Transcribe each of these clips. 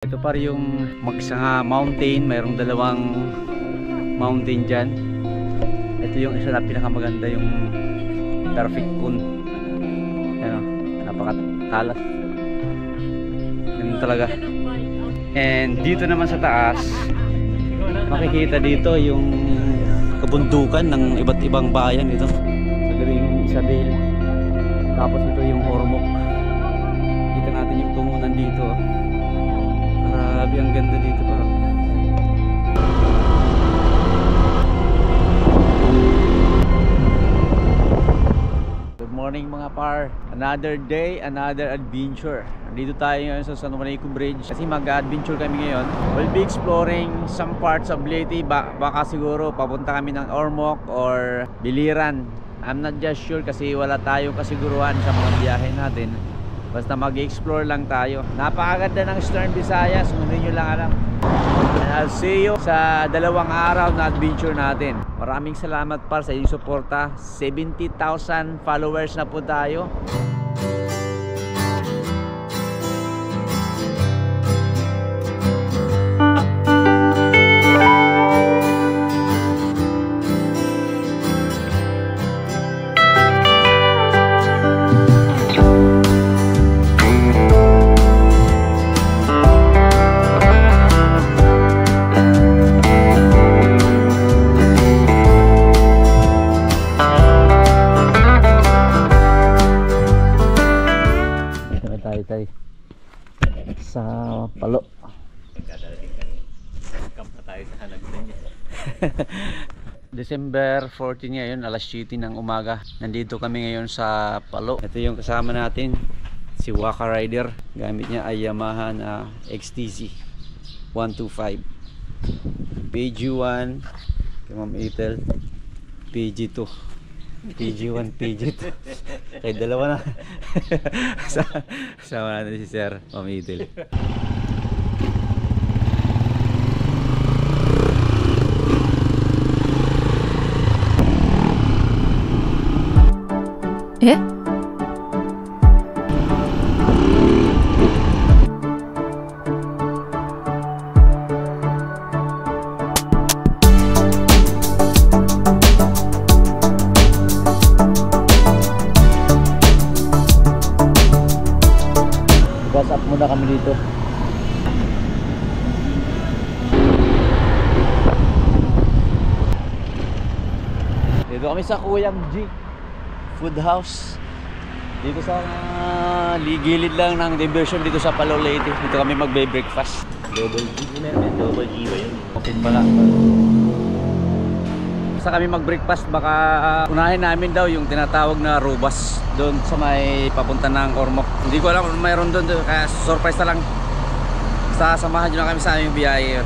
Ito pa rin yung Magsanga Mountain, mayroong dalawang mountain dyan. Ito yung isa na pinakamaganda, yung Perfect Kun. Yan o, napakatalas. Yan talaga. And dito naman sa taas, makikita dito yung kabundukan ng iba't ibang bayan dito. Sa Garing Isabel. Tapos ito yung Ormoc. Kita natin yung tungunan dito. Grabe, ang ganda dito pa. Good morning mga par. Another day, another adventure. Nandito tayo ngayon sa San Juanico Bridge kasi mag-adventure kami ngayon. We'll be exploring some parts of Leyte. Baka siguro papunta kami ng Ormoc or Biliran. I'm not just sure kasi wala tayong kasiguruhan sa mga biyahe natin. Basta mag-explore lang tayo. Napakaganda ng Eastern Visayas, hindi nyo lang alam. And I'll see you sa dalawang araw na adventure natin. Maraming salamat pa sa inyong suporta. 70,000 followers na po tayo. Sa Palo. December 14 ngayon, alas 7 ng umaga. Nandito kami ngayon sa Palo. Ito yung kasama natin, si Waka Rider. Gamit niya ay Yamaha na XTZ 125. PG1 kay Ma'am Ethel, PG2, PG1, PG2. Kaya dalawa na. Sama natin si Sir Ma'am Ethel. Eh? Gas up muna kami dito. Dito kami sa Kuyang G Food House. Dito sa gilid lang ng diversion dito sa Palo, Leyte. Dito kami magbe-breakfast. Double G. Double G ba yun? Okay pala. Basta kami mag-breakfast, baka unahin namin daw yung tinatawag na Robas doon sa may papunta ng Ormoc. Hindi ko alam kung mayroon doon, kaya surprise na lang. Basta samahan nyo lang kami sa aming biyahe.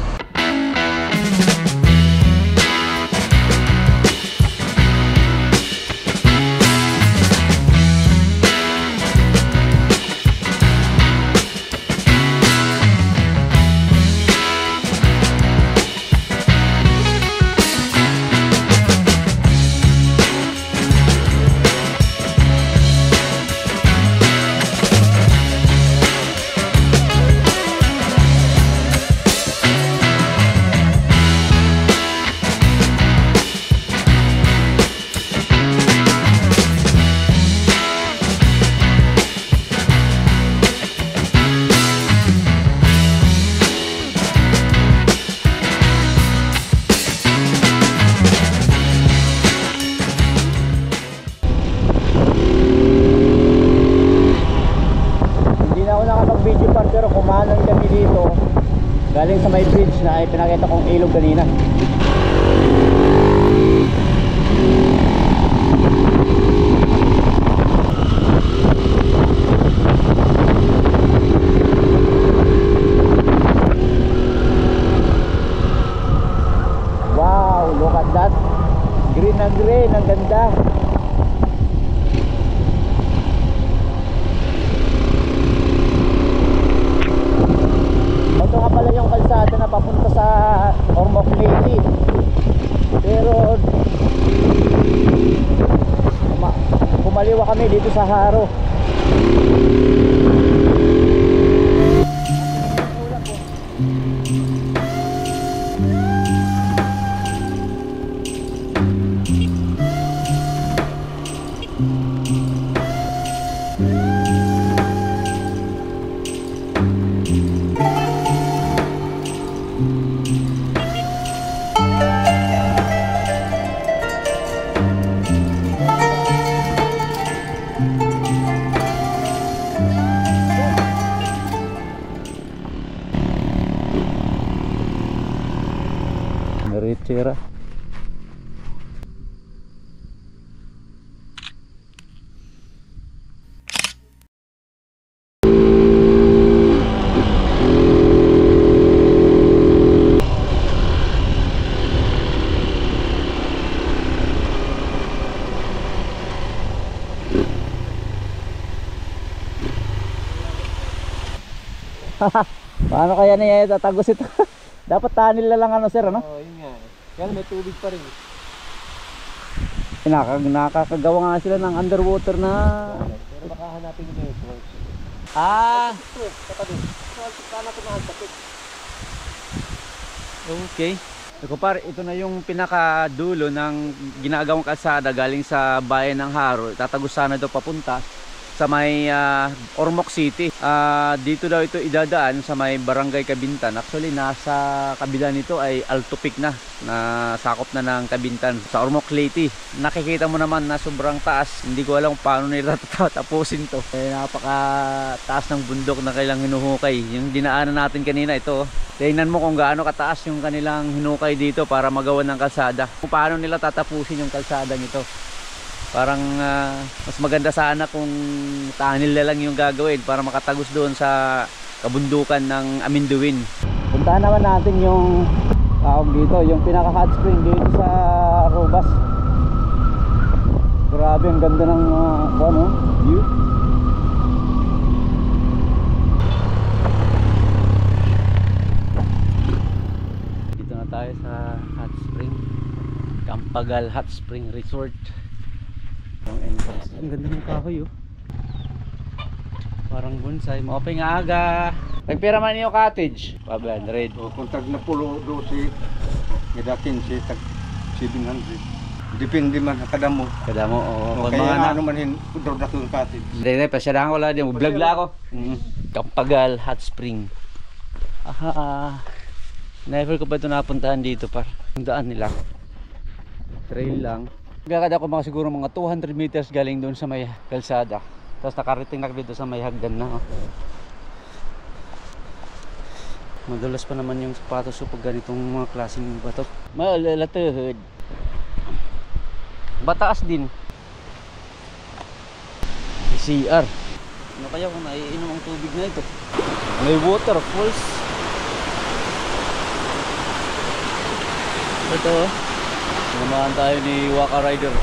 Pero kumanan kami dito galing sa may bridge na ay pinakita kong ilog kanina. Wow, look at that. Green na green, ang ganda. Ito nga pala yung kalsada na papunta sa Ormoc, Leyte. Pero kumaliwa kami dito sa Haro. Meritsera. Paano kaya niya tatagos ito? Dapat tunnel na lang ano sir, ano? Oo, yun nga. Kaya may tubig pa rin. Nakakagawa nga sila ng underwater na... Pero baka hanapin nyo yung source. Ah! Katabi. Sana ito nakagtapit. Okay. So, par, ito na yung pinakadulo ng ginagawang kalsada galing sa bayan ng Haro. Tatagos sana ito papunta sa may Ormoc City. Dito daw ito idadaan sa may Barangay Kabintan. Actually nasa kabila nito ay Alto Peak na sakop na ng Kabintan sa Ormoc Leyte. Nakikita mo naman na sobrang taas. Hindi ko alam kung paano nila tatapusin to. Napaka taas ng bundok na kailang hinuhukay. Yung dinaanan natin kanina ito. Tingnan mo kung gaano kataas yung kanilang hinukay dito para magawa ng kalsada. Kung paano nila tatapusin yung kalsada nito. Parang mas maganda sana kung tunnel na lang yung gagawin para makatagos doon sa kabundukan ng Aminduin. Puntahan naman natin yung dito, yung pinaka hot spring dito sa Robas. Grabe, ang ganda ng view. Dito na tayo sa hot spring, Campagal Hot Spring Resort. Yung entrance. Ang ganda ng kahoy, oh. Parang bonsai. Moping aga. Nagpira man yung cottage. 500. O kung tag na pulo 12, gada 15, tag 700. Depende man kada mo. Kada mo, oo. Kaya mga ano man hin pudor na kung cottage. Hindi, pasyaran ko lang din. Vlog lang ako. Campagal Hot Spring. Never ko pa ito napuntahan dito, par. Ang daan nila. Trail lang. Gagad ako siguro mga 200 meters galing doon sa may kalsada. Tapos nakarating na dito sa may hagdan na. Madulas pa naman yung sapatos ko pag ganitong mga klaseng bato. Malalatuhod. Bataas din. CR. Ano kaya kung naiinom ang tubig na ito? May waterfalls. Ito. Namahan tayo ni Waka Rider.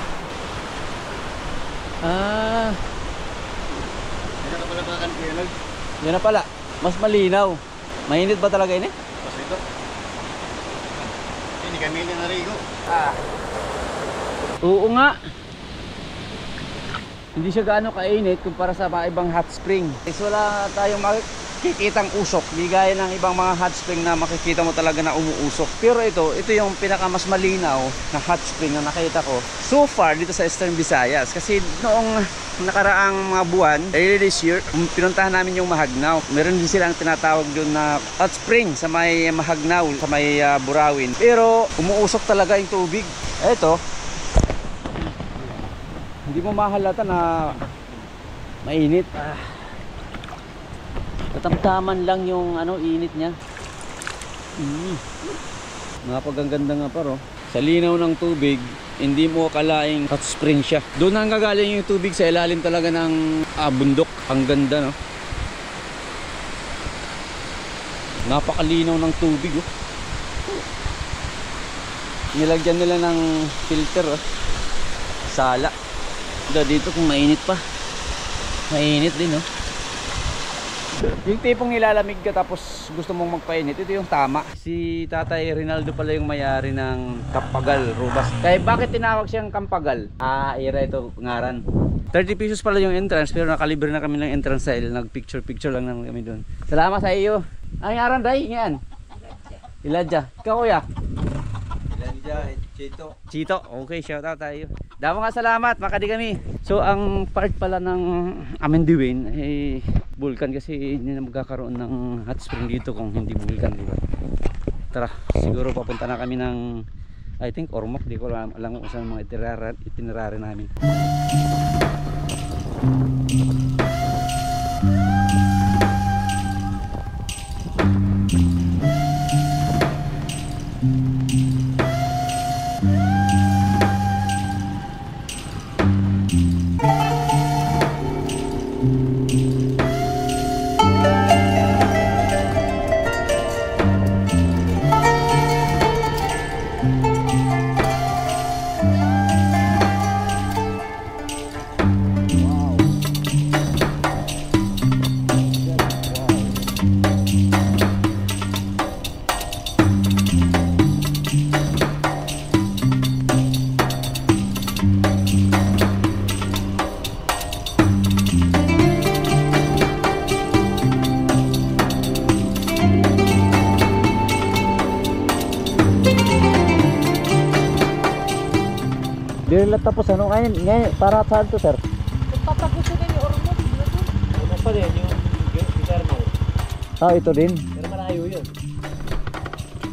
Yan na pala. Mas malinaw. Mainit ba talaga ini? Mas ito. Hindi kami narigo. Oo nga. Hindi siya gaano kainit kumpara sa mga ibang hot spring. Wala tayong makikitang usok. Di gaya ng ibang mga hot spring na makikita mo talaga na umuusok. Pero ito yung pinaka mas malinaw na hot spring na nakita ko so far dito sa Eastern Visayas. Kasi noong nakaraang mga buwan, early this year, pinuntahan namin yung Mahagnaw. Meron din silang tinatawag doon na hot spring sa may Mahagnaw, sa may Burawin. Pero umuusok talaga yung tubig. Ito, hindi mo mahalata na mainit. Tatamtaman lang yung init niya. Napagaganda nga paro. Sa linaw ng tubig, hindi mo akalaing hot spring siya. Doon ang gagaling yung tubig sa ilalim talaga ng bundok. Ang ganda, no? Napakalinaw ng tubig, oh. Nilagyan nila ng filter, oh. Sala. Dito kung mainit pa. Mainit din, oh. Yung tipong nilalamig ka tapos gusto mong magpainit, ito yung tama. Si Tatay Rinaldo pala yung may-ari ng Campagal Robas. Kaya bakit tinawag siyang Campagal? Ira ito ngaran. 30 pesos pala yung entrance pero nakalibre na kami ng entrance sale. Nag picture lang naman kami doon. Salamat sa iyo. Ay ngaran day, ngayon. Iladja. Ikaw kuya? Ilandya, Chito. Chito. Okay, shout out tayo. Damo nga salamat, makadi kami. So ang part pala ng Amendiwin ay vulkan kasi hindi na magkakaroon ng hot spring dito kung hindi vulkan, di ba? Tara, siguro papunta na kami ng I think Ormoc, di ko alam kung saan mga itinerary namin. Dili tapos ano ngayon para saan to sir? Papagusto din yung Ormoc. Ano pa din yung thermal. Ah, ito din. Pero malayo yun.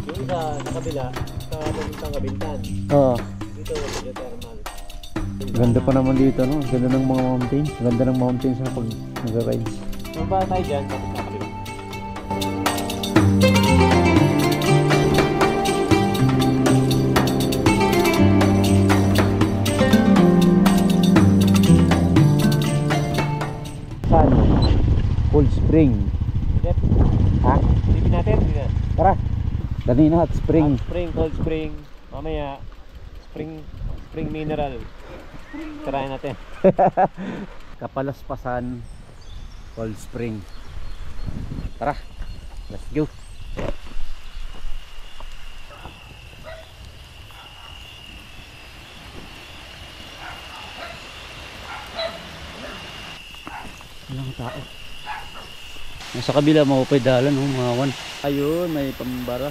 Yung isa sa kabila, sa papuntang Kabintan. Oo. Dito sa geothermal. Ganda pa naman dito, no? Ganda ng mga mountains. Ganda ng mountains na pag nag-rides. Kung ba tayo dyan, tapos sa kabila. Saan? Cold Spring. Hindi. Ha? Silipin natin. Hindi na. Tara. Dali na hot spring. Hot spring, cold spring. Mamaya, spring mineral. Tarayan natin. Kapalaspasan Cold Spring. Tara. Let's go. Walang tao. Nasa kabila mapapay dalan mga wan. Ayun, may pambara.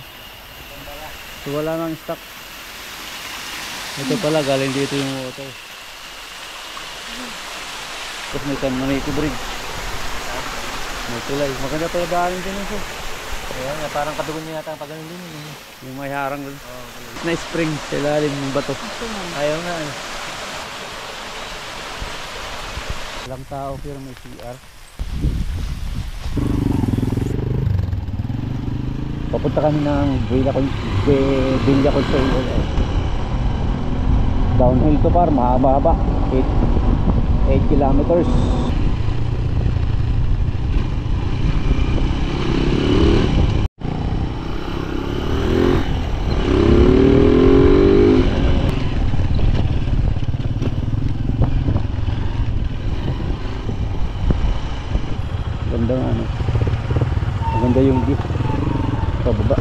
So wala nang stock. Ito pala galing dito yung water. Tapos may Manayco Bridge. May tulay. Maganda pala daanin din ito. Ayan nga, parang kadugon niya yata ang pagano'n din. Yung may harang doon. Na spring sa ilalim ng bato. Ayaw nga. Walang tao pero may CR. Papunta kami ng Villa Consuelo. Downhill to par, mahaba-haba. 8 kilometers. Ganda nga ano. Maganda yung view. Pababa.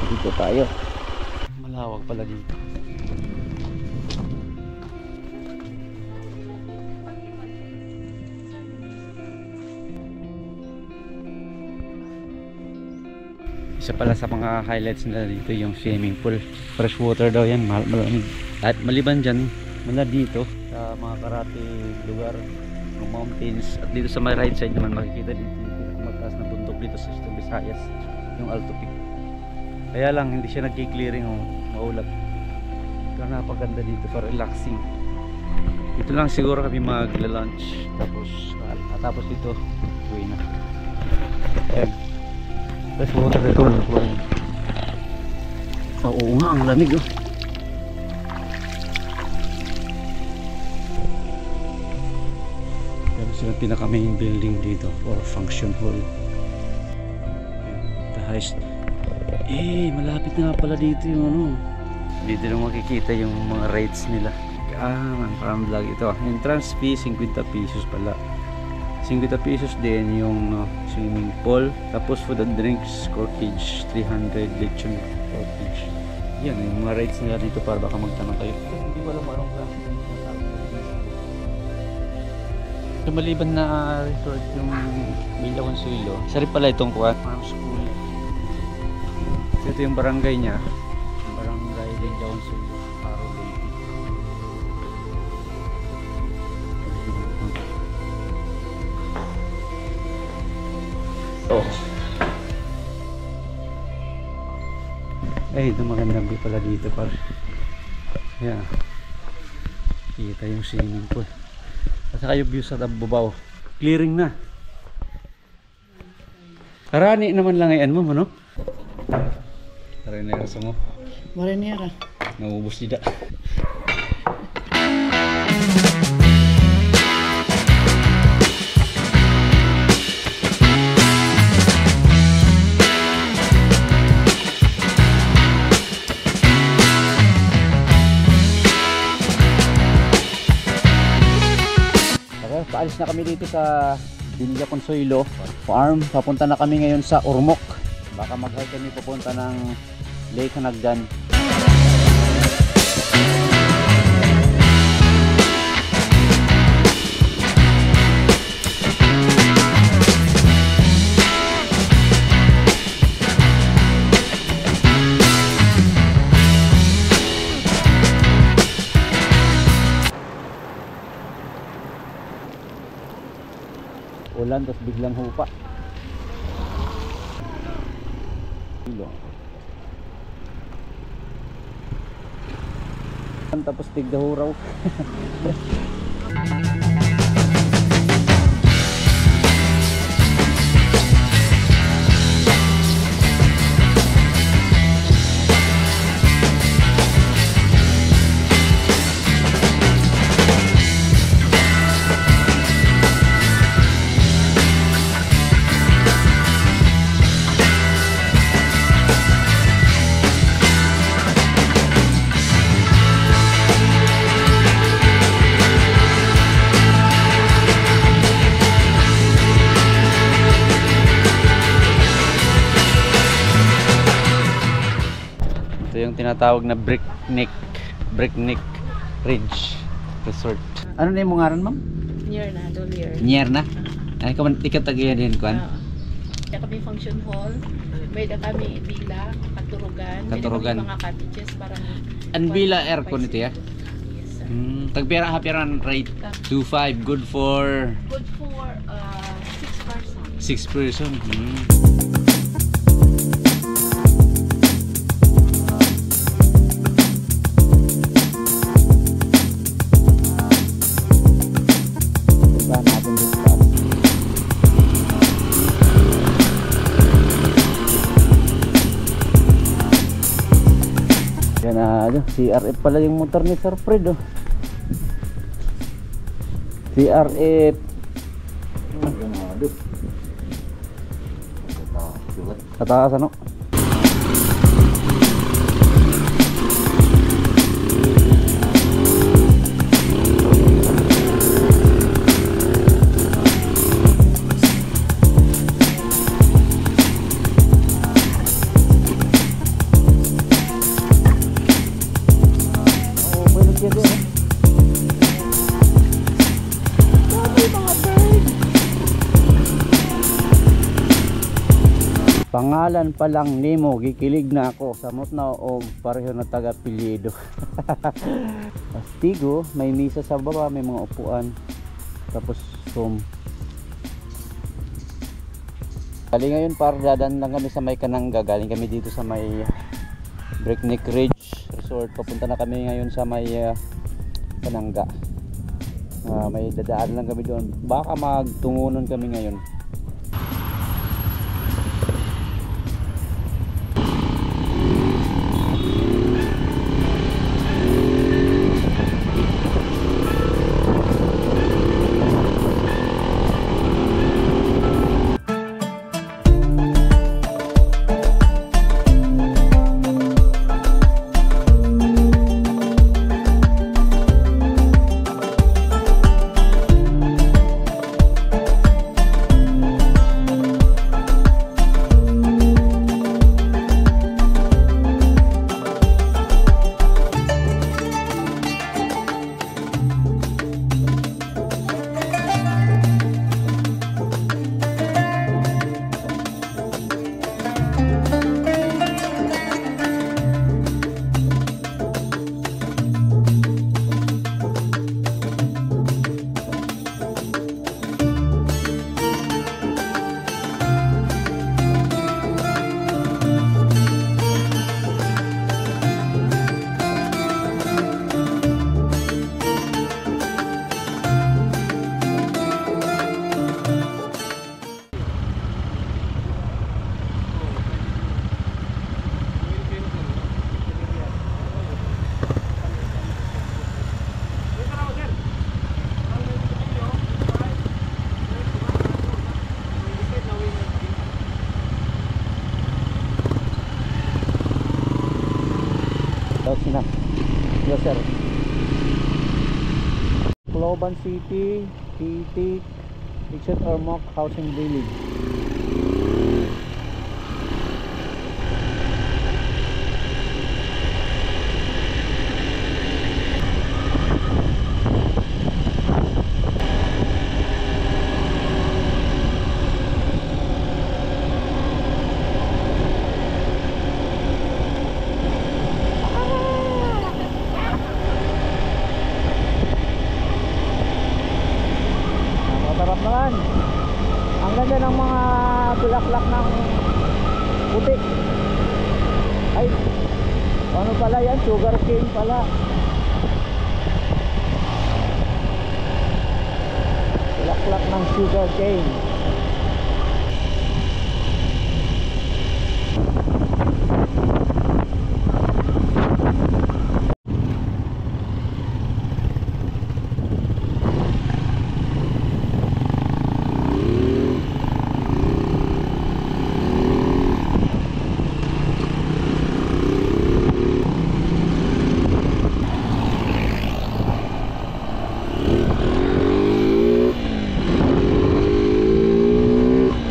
Dito tayo. Malawak pala dito. Isa pala sa mga highlights nila dito yung swimming pool. Fresh water daw yan, malamig. At maliban dyan, mula dito sa mga karate lugar ng mountains. At dito sa my right side naman makikita dito yung magtaas na bundok dito sa Eastern Visayas, yung Alto Peak. Kaya lang hindi siya nagki-clearing o maulap. Pero napaganda dito for relaxing. Dito lang siguro kami magla-lunch. Tapos dito uwi na. Ayan. Fresh water dito. Oo nga, ang lamig oh. Tapos yung pinaka main building dito or function hall. The highest. Malapit na pala dito yung ano. Dito lang makikita yung mga rates nila. Ang farm vlog ito. Entrance fee 50 pesos pala. 50 pesos din yung swimming pool. Tapos food and drinks corkage 300 lechon corkage. Yan yung mga rates nila dito para baka magtanong kayo. Hindi ko alam anong klase. Yung maliban na resort yung Villa Consuelo. Isa rin pala itong kuwan. Farm school. Ito yung barangay niya. Barangay Villa Consuelo. Paro Lady. Oh. Ay, ito magandang view pala dito par. Yan. Kita yung swimming pool. At saka yung view sa Tabubaw. Clearing na. Karani naman lang ayan mo, ano? Karani na yung mo. Marinera. Naubos nila. Paalis na kami dito sa Villa Consuelo Farm. Papunta na kami ngayon sa Ormoc. Baka mag-hike kami papunta ng Lake Hanagdan. Ulan, tapos biglang hupa. Tapos tigdahuraw. Ito yung tinatawag na Breakneck Ridge Resort. Ano na yung ngaran, ma'am? Near na, Dolier. Nier na? Ay, ikatagyan din kuan? Kaya kami function hall. May da kami villa, katurugan. Katurugan. May mga cottages para Ang villa aircon ito ya? Yes, sir. Tagpira hapiran rate 2.5 good for Good for 6 person. 6 person. Yan na, CRF pala yung motor ni Sir Fred, oh. CRF. Kataas, ano? Pangalan pa lang nimo, gikilig na ako. Samot na og pareho na taga-apelyido. Astigo, may misa sa baba, may mga upuan. Tapos room. Galing ngayon para dadaan lang kami sa may Kananga. Galing kami dito sa may Breakneck Ridge Resort. Papunta na kami ngayon sa may Kananga. May dadaan lang kami doon. Baka magtungunon kami ngayon. Shoutout sila. Yes sir. Cloban City, Titik, Ikshot Ormoc Housing Village. Masarap naman. Ang ganda ng mga bulaklak ng puti. Ay, ano pala yan? Sugar cane pala. Bulaklak ng sugar cane.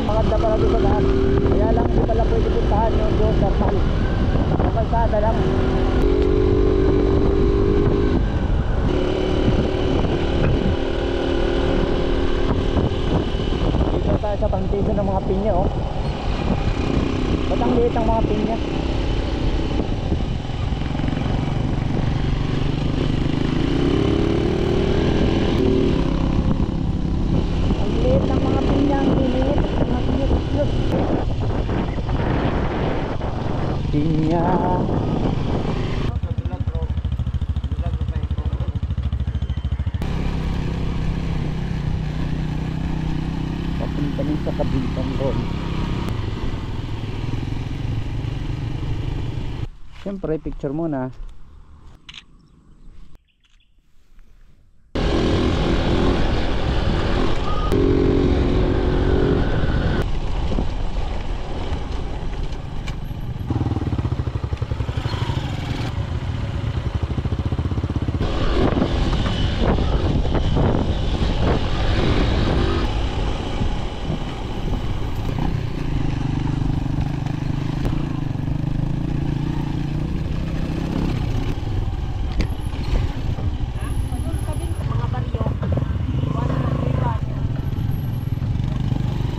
Maganda pala doon sa daan. Kaya lang hindi pala pwede puntahan yung doon sa tal. Ang kalsada lang. Dito tayo sa plantation ng mga pinya oh. Ba't ang liit ng mga pinya? Ang liit ng mga pinya, ang liit. Mga cute. Pinya. Papunta rin sa Kabintang Road. Siyempre, picture muna.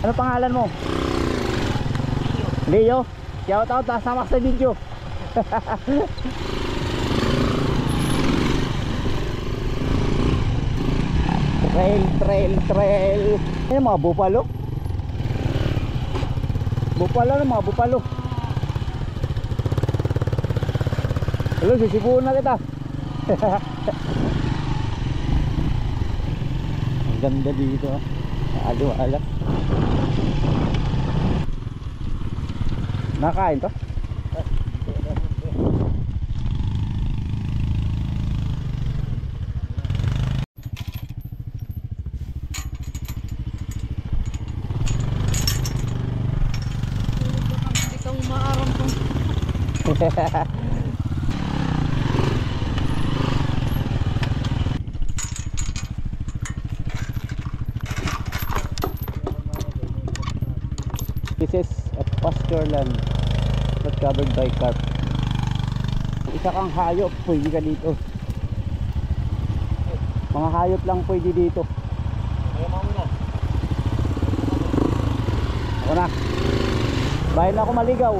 Ano pangalan mo? Leo. Shout out, sama sa video. Trail. Ano mga bupalo? Bupalo. Hello, sisibuan na kita. Ang ganda dito. Alo-alak. Nakain to? Hindi kang maaram kung This is a pasture land not covered by carp. Isa kang hayop, pwede ka dito. Mga hayop lang pwede dito. Ako na. Bahay na ako maligaw.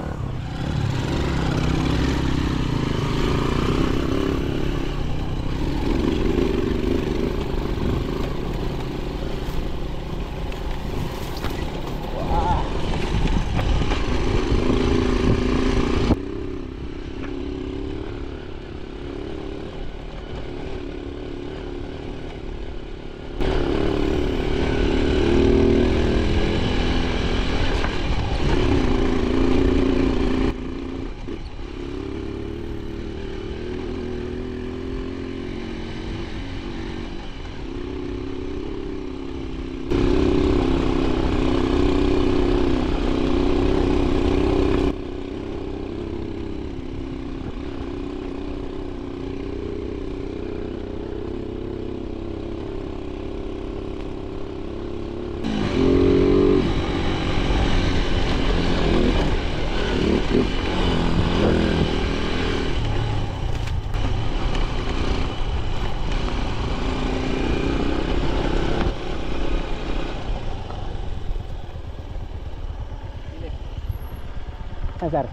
sir.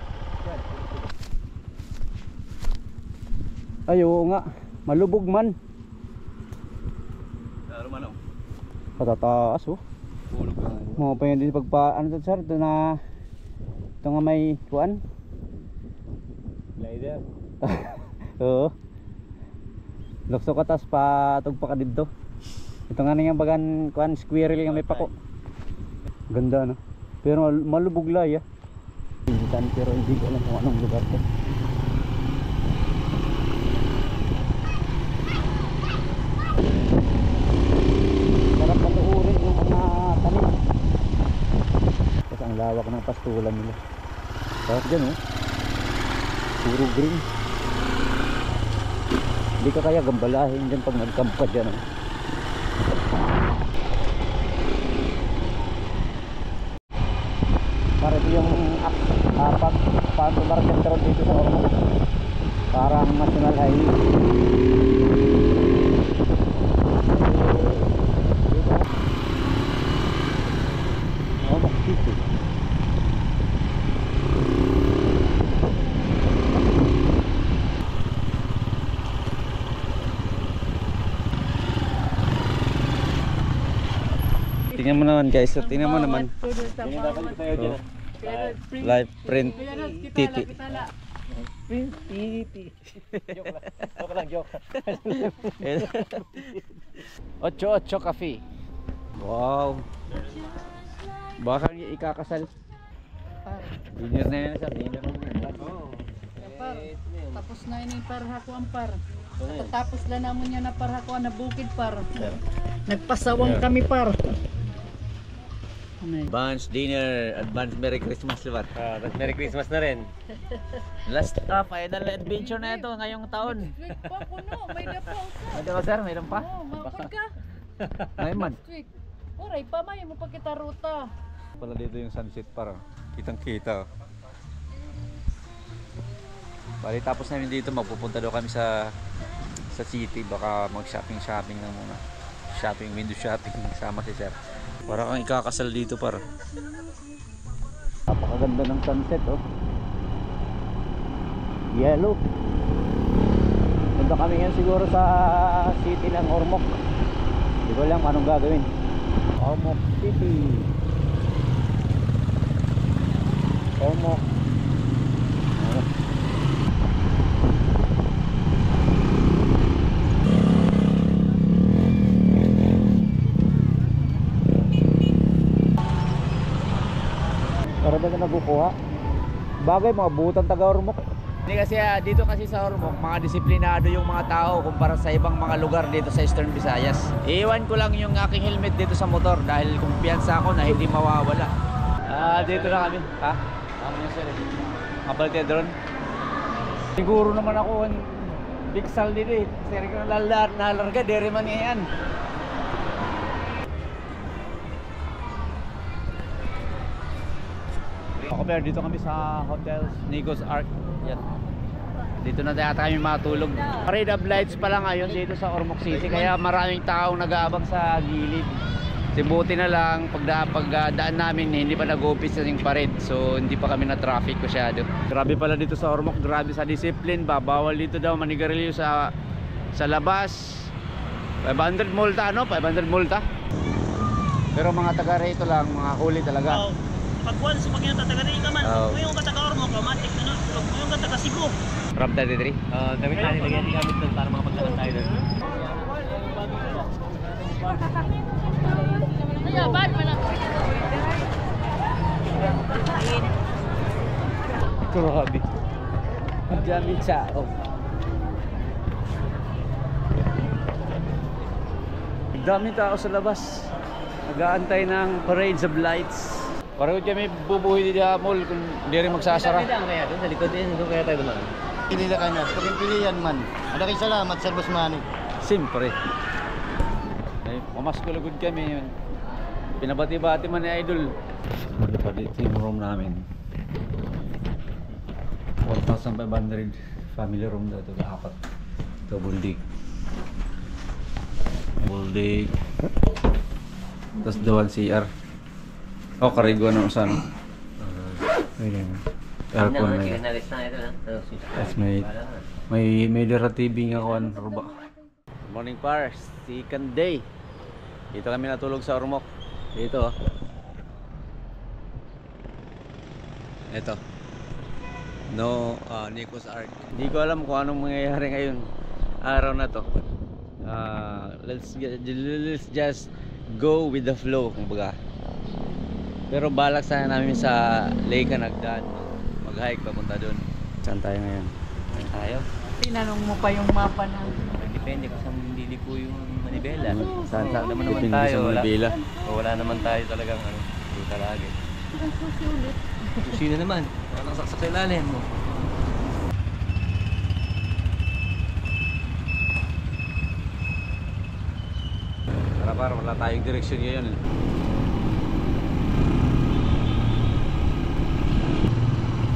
Ay, oo nga. Malubog man. Lalo man oh. Patataas oh. Pulog ka. Mo pa yun din pagpa ano to sir, ito na ito nga may kuan. Glider. Oo. Lukso ka tas patog pa ka dito. Ito nga nga bagan kuan squirrel nga may pako. Ganda no. Pero malubog lay ah. Pinsan pero hindi ko alam kung anong lugar to. Sarap patuurin yung mga tanim. Kasi ang lawak ng pastulan nila. Sarap dyan oh. Puro green. Hindi ka kaya gambalahin dyan pag nag-camp ka dyan oh. Para ito yung pag-market road dito sa Ormoc. Parang national highway. Ormoc City. Tingnan mo naman guys, tingnan mo naman. Live print titi. Print titi. Joke lang, joke. 8-8 Cafe. Wow. Baka ikakasal. Dinner na yan sa dinner. Par, tapos na ini par hakuan par. Tapos lang namon niya na par hakuan na bukid par. Nagpasawang kami par. Advance dinner, advance Merry Christmas libat. Merry Christmas na rin. Last final adventure na ito ngayong taon. Week pa puno, may dapaw ka. Ano ba sir, mayroon pa? Oh, mapag ka. Ngayon man. Week. Oray pa may mo pa kita ruta. Pala dito yung sunset para kitang kita. Bali tapos namin dito, magpupunta daw kami sa city, baka mag-shopping na muna. Window shopping sama si sir. Para kang ikakasal dito par. Napakaganda ng sunset oh. Yellow. Punta kami yan siguro sa city ng Ormoc. Hindi ko alam anong gagawin. Ormoc City. Ormoc. Para ba na nakukuha? Bagay mga butang taga Ormoc. Hindi kasi dito kasi sa Ormoc, mga disiplinado yung mga tao kumpara sa ibang mga lugar dito sa Eastern Visayas. Iiwan ko lang yung aking helmet dito sa motor dahil kumpiyansa ako na hindi mawawala. Dito na kami. Ha? Tama niya sir. Kapalit drone. Siguro naman ako big sal dito eh. Sir ko nalarga, dere man yan. Okay, dito kami sa Hotel Negos Arc. Yan. Dito na yata kami matulog. Parade of lights pa lang ngayon dito sa Ormoc City, kaya maraming taong nag-aabang sa gilid. Sibuti na lang pagdaan namin hindi pa nag-office yung parade, so hindi pa kami na traffic masyado. Grabe pala dito sa Ormoc, grabe sa discipline. Bawal dito daw manigarilyo sa labas. 500 multa, ano? 500 multa. Pero mga taga rito lang, mga huli talaga. Pagkuhan sa pag yung tatagarin ka man, kung yung kataga-Ormoc, matik na no, kung yung kataga-Cebu. From 33? Damit natin, lagyan din gamit doon para makapaglakas tayo doon. Ay, bad man ako. Grabe. Ang dami tao. Ang dami tao sa labas. Nag-aantay ng parades of lights. Pareho dyan may bubuhay dito sa mall kung hindi rin magsasara. Pwede ang kaya doon, sa likod din, doon kaya tayo dumaan. Pinila ka na, pagpilihan man. Maraming salamat, Sir Busmani. Siyempre. Ay, mamaskulugod kami yun. Pinabati-bati man ni Idol. Ano pa dito yung room namin? 1,500 family room daw ito, apat. Double deck. Double deck. Tapos dual CR. Oh, karigo na sa ano. Ayan. Aircon na yan. Yes, may Lera TV nga kuhan, ruba. Morning par, second day. Dito kami natulog sa Ormoc. Dito. Ito. No, Nico's Ark. Hindi ko alam kung anong mangyayari ngayon araw na to. Let's just go with the flow, kumbaga. Pero balak sana namin sa Lake Nagdaan mag-hike papunta doon. Saan tayo ngayon? Saan tayo? Tinanong mo pa yung mapa ng... Depende kung saan liliko yung manibela. Saan naman depende tayo, sa Manibela. wala naman tayo talagang dito lagi. Sino naman? Wala nang saksak sa ilalim mo. Para wala tayong direksyon ngayon.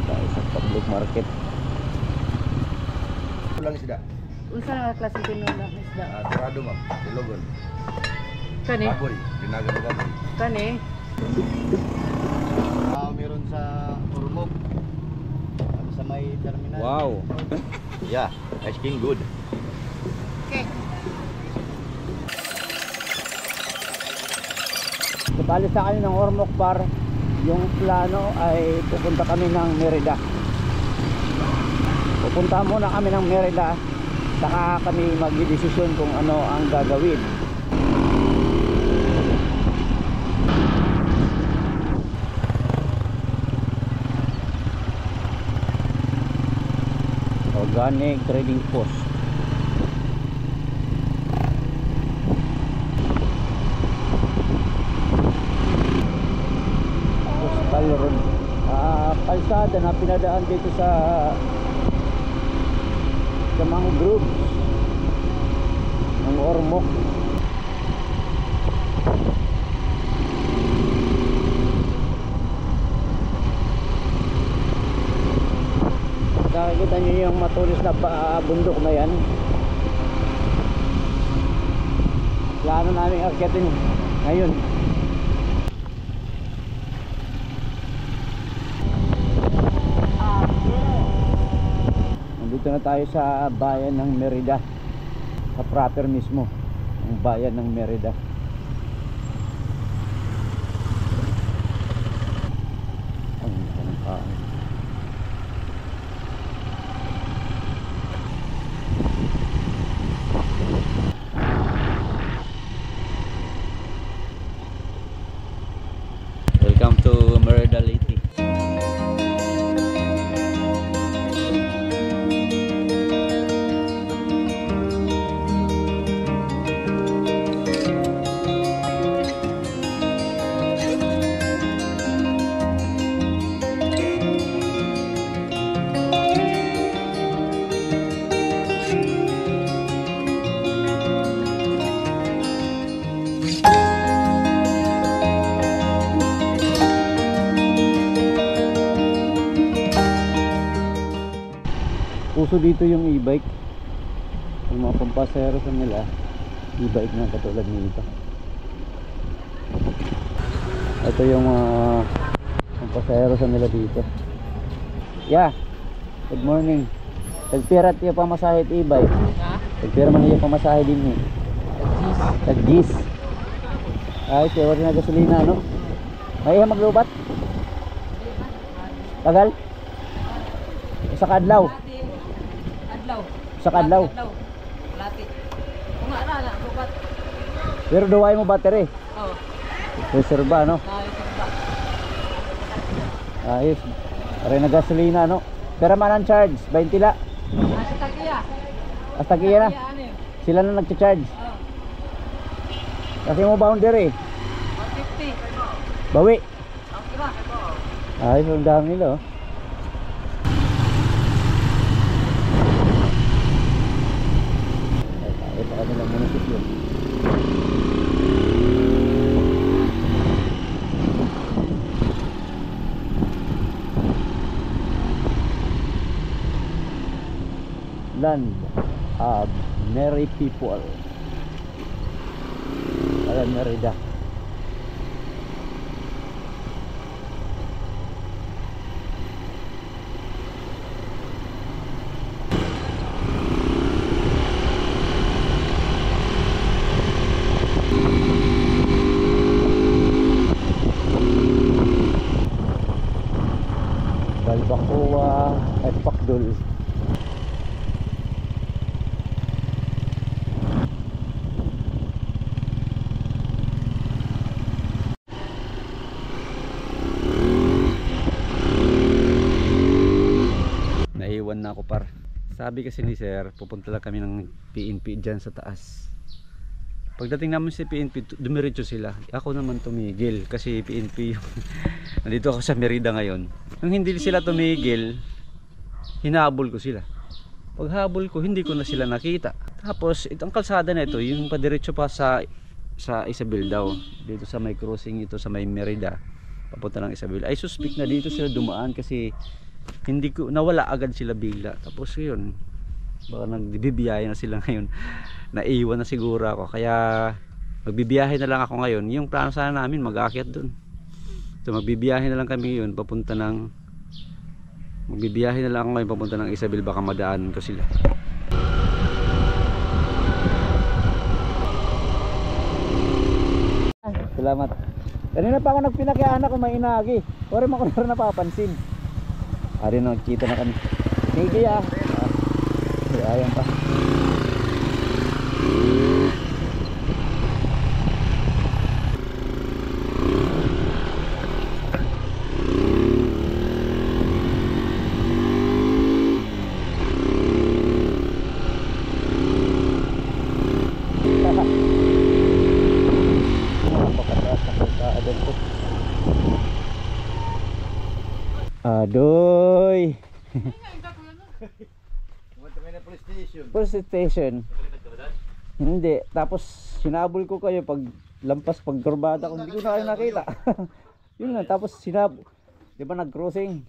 Tayo sa public market. Ulang isda. Unsa nga klase tinulang isda? Turado ma'am. Silogon. Kani? Baboy. Dinagan mo baboy. Kani? Meron sa Ormoc. Sa may terminal. Wow. Yeah, ice cream good. Okay. Bali sa kami ng Ormoc par, yung plano ay pupunta kami ng Merida. Pupunta muna kami ng Merida, saka kami magdidesisyon kung ano ang gagawin. Organic Trading Post. Kalsada na pinadaan dito sa mga groups ng Ormoc. Nakikita nyo yung matulis na bundok na yan. Plano namin akyatin ngayon. Dito na tayo sa bayan ng Merida, sa proper mismo ang bayan ng Merida. Welcome to Merida Lake. Uso dito yung e-bike. Yung mga pampasero sa nila, e-bike na katulad nito. Ito yung mga pampasero sa nila dito. Yeah, good morning. Tagpira tiyo pamasahe at e-bike. Tagpira man niyo pamasahe din eh. Tag-gis. Ay, siya na gasolina, no? May maglubat? Tagal? Sa kadlaw? Sa kadlaw? Lati. Kung nga na, bukat. Pero duway mo battery? Oo. Reserva, no? Ayos. Aray na gasolina, no? Pero man ang charge, 20 la. Sa tagiya. Hasta kaya na. Sila na nagcha-charge. Kasi mo boundary. 150. Bawi. Okay ba? Ayos, ang dami nila, oh. Ito kami ng munisipyo. Land of merry people. Ayan, Merida. Balbacoa at Pakdol. Naiwan na ako par. Sabi kasi ni sir, pupunta lang kami ng PNP dyan sa taas. Pagdating namin sa PNP, dumiretso sila. Ako naman tumigil kasi PNP yung nandito ako sa Merida ngayon. Nung hindi sila tumigil, hinabol ko sila. Paghabol ko, hindi ko na sila nakita. Tapos itong kalsada na ito, yung padiretso pa sa Isabel daw. Dito sa may crossing ito sa may Merida, papunta ng Isabel. Ay suspect na dito sila dumaan kasi hindi ko nawala agad sila bigla. Tapos yun, baka nagbibiyaya na sila ngayon. Naiwan na siguro ako, kaya magbibiyahe na lang ako ngayon. Yung plano sana namin mag-aakyat dun, so magbibiyahe na lang kami yun papunta ng magbibiyahe na lang ako ngayon papunta ng Isabel, baka madaanan ko sila. Salamat. Kanina pa ako nagpinakiaan ako may inagi, pero ako na rin napapansin. Ari na, nagkita na kami. Sige ah. Ayan pa. Adoy. Police station. Hindi. Tapos sinabol ko kayo pag lampas, pag kurbada ko, hindi ko na kayo nakita. Yun nga. Tapos di ba nag-crossing?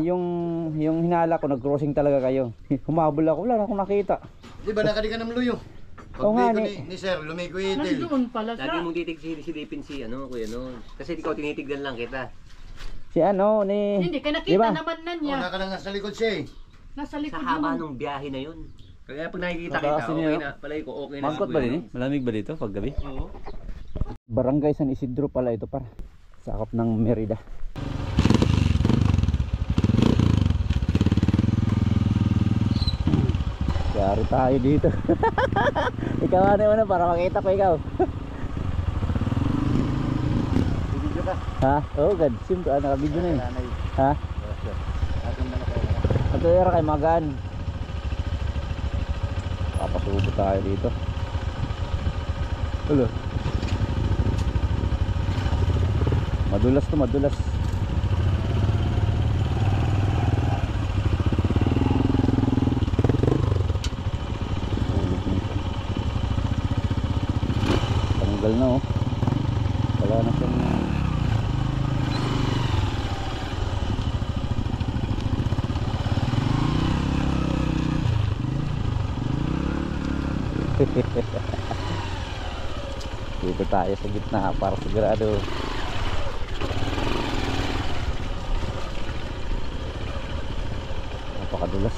Yung hinala ko, nag-crossing talaga kayo. Humabol ako, wala na akong nakita. Di ba nakadi ka ng luyo? Oo nga, Pag ni Sir, lumigo itil. Nandoon pala Lagi siya. mong titig silipin si kuya kasi ikaw tinitignan lang kita. Si ano ni Hindi, kaya nakita Diba? naman na O, niya. naka na nga sa likod siya eh. Nasa Sa likod haba naman. nung biyahe na yun. Kaya pag nakikita Mataas kita, din okay yun, na. Palagi ko okay na. Mangkot ba din eh? Malamig ba dito pag gabi? Oo. Barangay San Isidro pala ito par. Sakop ng Merida. Yari tayo dito. Ikaw ano para makita ko ikaw. Video ka. Ha? Oh god, simple naka-video na yun. Ha? Ito era kay Magan. Papasubo tayo dito. Hello. Madulas to, madulas. Tanggal na oh. Wala na siyang dito tayo sa gitna para sigurado. Napakadulas.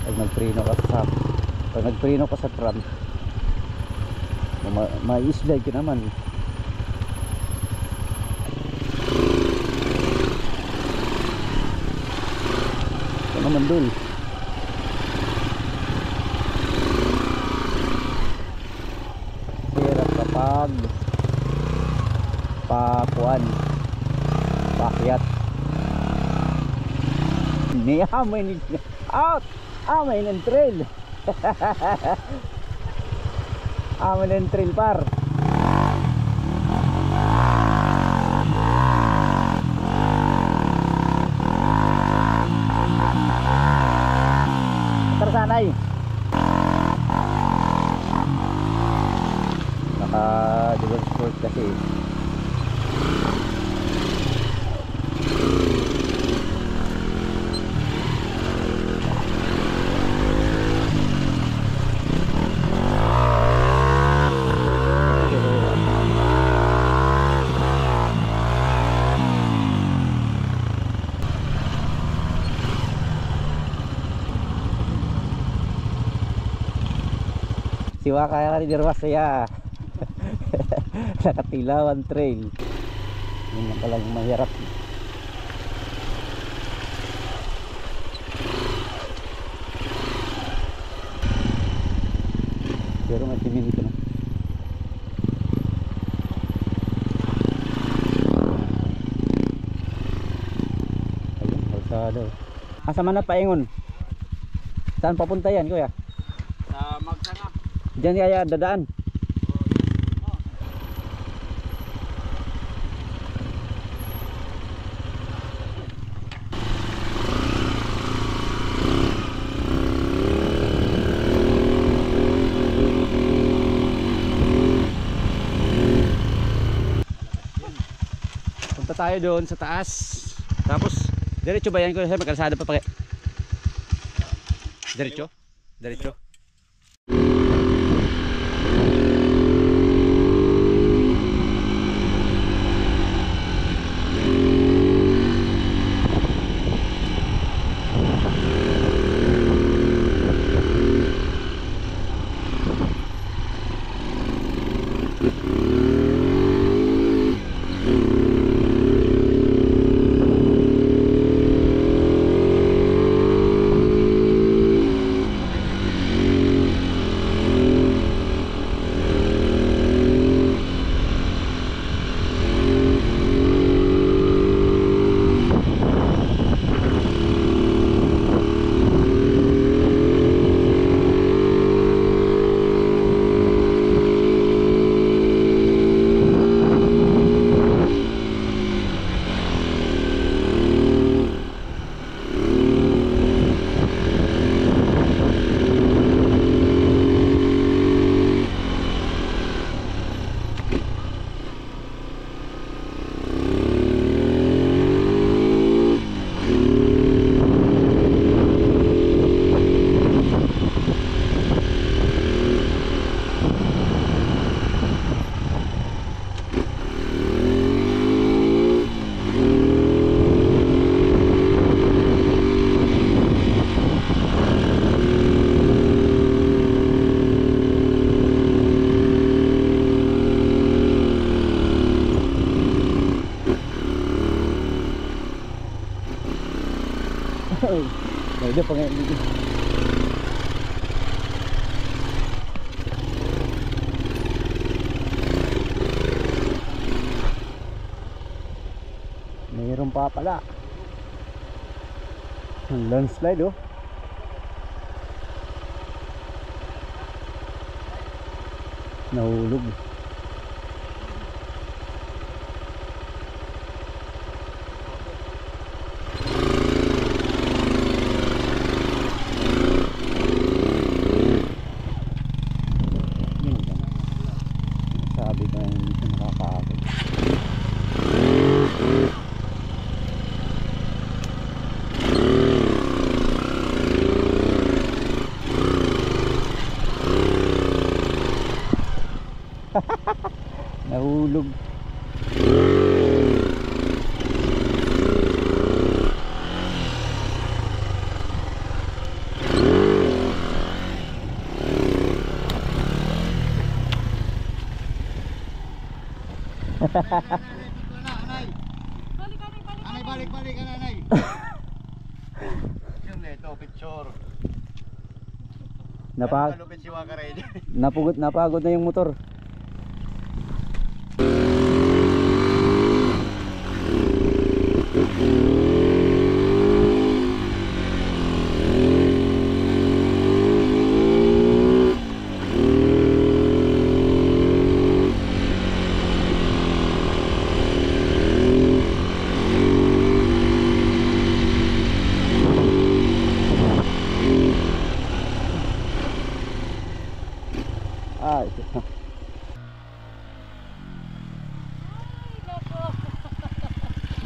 Pag nagpreno ka sa tram, ma-slide ka naman. Ito naman dul. Hirap kapag pakuan, pakyat. Niamay ni out. Amay ng trail. Amay ng trail par. Tersanay. Naka dual sport kasi. Siwa kaya ka ni Dirwas ya. Sa Katilawan Trail. Yun lang palang mahirap. Pero may siminto na. Ayun, kalsada. Asa man na paingon? Saan papunta yan, kuya? Sa Magsana. Diyan kaya dadaan. Punta tayo doon sa taas. Tapos diretso ba yan, kuya? May kalsada pa pa. Diretso? Diretso? Pwede pa ngayon dito. Mayroon pa pala. Ang landslide oh. Nahulog. Sabi ko na hindi ko nakakakit. Nahulog. Balik ka na, Nay. Yun ito, picture. Malupit si Waka Rider. Napagod na yung motor.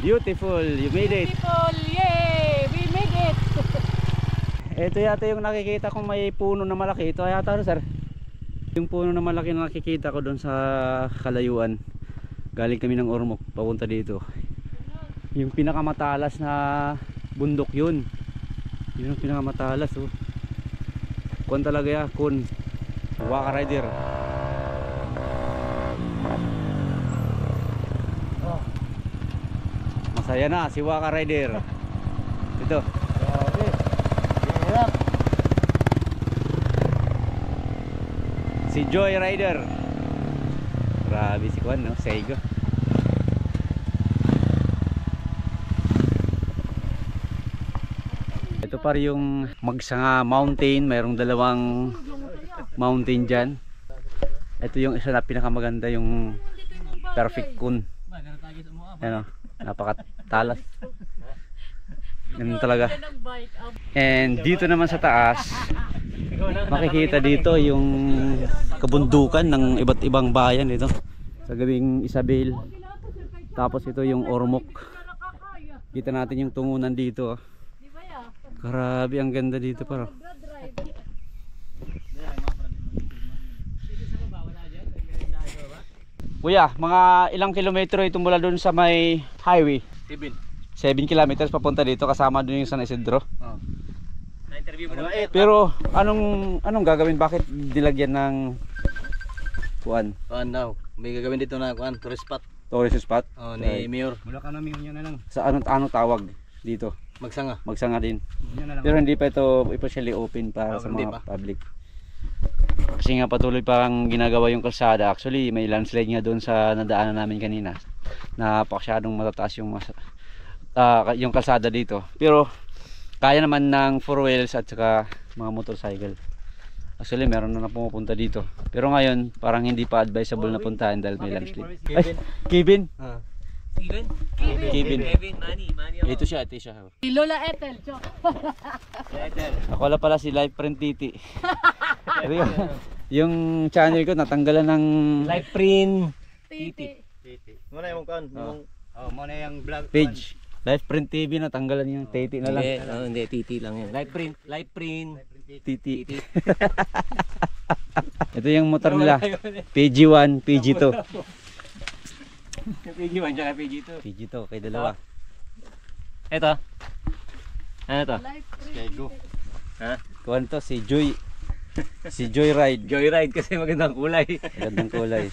Beautiful, you made it. People, yay! We made it! Ito yata yung nakikita kong may puno na malaki. Ito yata sir. Yung puno na malaki na nakikita ko doon sa kalayuan. Galing kami ng Ormoc papunta dito. Yung pinakamatalas na bundok yun. Yun yung pinakamatalas oh. Kun talaga ya, kun. Waka Rider. Saya na si Waka Rider. Ito. Hirap. Si Joy Rider. Grabe si Juan, no? Seigo. Ito pa rin yung Magsanga Mountain. Mayroong dalawang mountain dyan. Ito yung isa na pinakamaganda, yung Perfect Kun. Ano, napakatalas. Ganun talaga. And dito naman sa taas, makikita dito yung kabundukan ng iba't ibang bayan dito. Sa gabing Isabel. Tapos ito yung Ormoc. Kita natin yung tungunan dito. Grabe, ang ganda dito para. Kuya, mga ilang kilometro ito mula doon sa may highway? 7 kilometers papunta dito, kasama doon yung San Isidro. Na-interview mo na. Pero anong gagawin? Bakit nilagyan ng kuan? Kuan daw. May gagawin dito na kuan, tourist spot. Tourist spot? Oh, ni Mayor. Wala ka namin yun na lang. Sa ano tawag dito? Magsanga. Magsanga din. Yun na lang. Pero hindi pa ito officially open para sa Hindi mga pa. public. Kasi nga patuloy pang ginagawa yung kalsada. Actually may landslide nga doon sa nadaanan namin kanina. Napakasyadong matataas yung yung kalsada dito. Pero kaya naman ng 4 wheels at saka mga motorcycle. Actually meron na pumupunta dito. Pero ngayon parang hindi pa advisable na puntahan dahil may landslide. Ay, Kevin? Steven? Kevin. Manny. Ito siya. Lola Ethel, Chok. Ako wala pala si Life Print Titi. Yung channel ko natanggalan ng Live print. Titi. Muna yung kuan, yung Muna yung vlog. page. Life Print TV natanggalan yung Titi na lang. Hindi, TT lang yan. Live print. Titi. Ito yung motor nila. PG1, PG2. PG1 tsaka PG2. PG2 kay dalawa. Ito. Ano to? Kego. Kuwan to si Joy. Si Joy Ride. Joyride kasi magandang kulay. Magandang kulay.